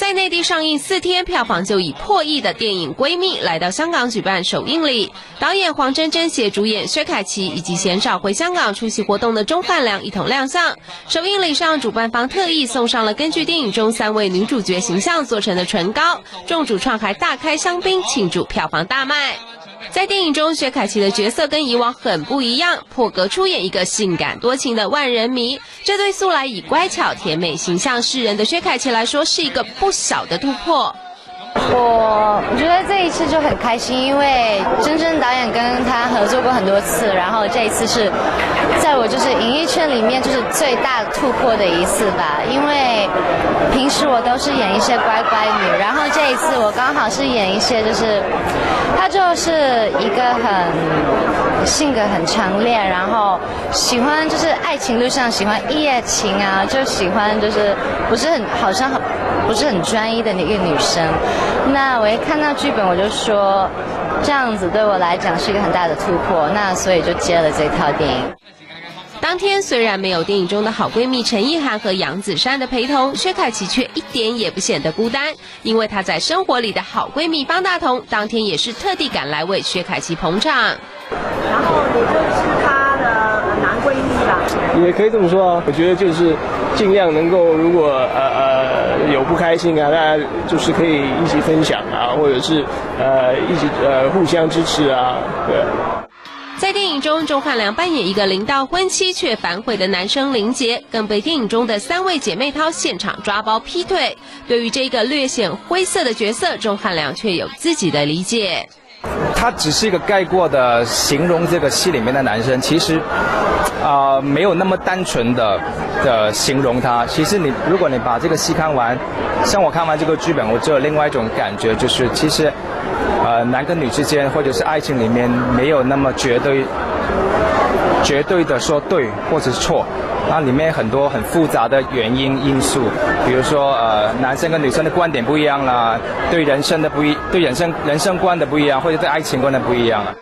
在内地上映4天，票房就以破亿的电影《闺蜜》来到香港举办首映礼。导演黄真真携主演薛凯琪以及鲜少回香港出席活动的钟汉良一同亮相。首映礼上，主办方特意送上了根据电影中3位女主角形象做成的唇膏，众主创还大开香槟庆祝票房大卖。在电影中，薛凯琪的角色跟以往很不一样，破格出演一个性感多情的万人迷。这对素来以乖巧甜美形象示人的薛凯琪来说，是一个不小的突破。我觉得这一次就很开心，因为真真导演跟他合作过很多次，然后这一次是在我就是演艺圈里面就是最大突破的一次吧。因为平时我都是演一些乖乖女，然后这一次我刚好是演一些就是她就是一个很性格很强烈，然后喜欢就是爱情路上喜欢一夜情啊，就喜欢就是不是很专一的一个女生。那我一看到剧本我就说，这样子对我来讲是一个很大的突破，那所以就接了这套电影。当天虽然没有电影中的好闺蜜陈意涵和杨子姗的陪同，薛凯琪却一点也不显得孤单，因为她在生活里的好闺蜜方大同当天也是特地赶来为薛凯琪捧场。然后你就是她的男闺蜜吧？也可以这么说啊，我觉得就是尽量能够，如果有不开心啊，大家就是可以一起分享啊，或者是一起互相支持啊，对。在电影中，钟汉良扮演一个临到婚期却反悔的男生林杰，更被电影中的3位姐妹淘现场抓包劈腿。对于这个略显灰色的角色，钟汉良却有自己的理解。他只是一个概括的形容这个戏里面的男生，其实没有那么单纯的形容他。其实如果你把这个戏看完，像我看完这个剧本，我就有另外一种感觉，就是其实男跟女之间或者是爱情里面没有那么绝对的说对或者是错，那里面很多很复杂的原因因素，比如说男生跟女生的观点不一样啦，对人生观的不一样，或者对爱情观的不一样了。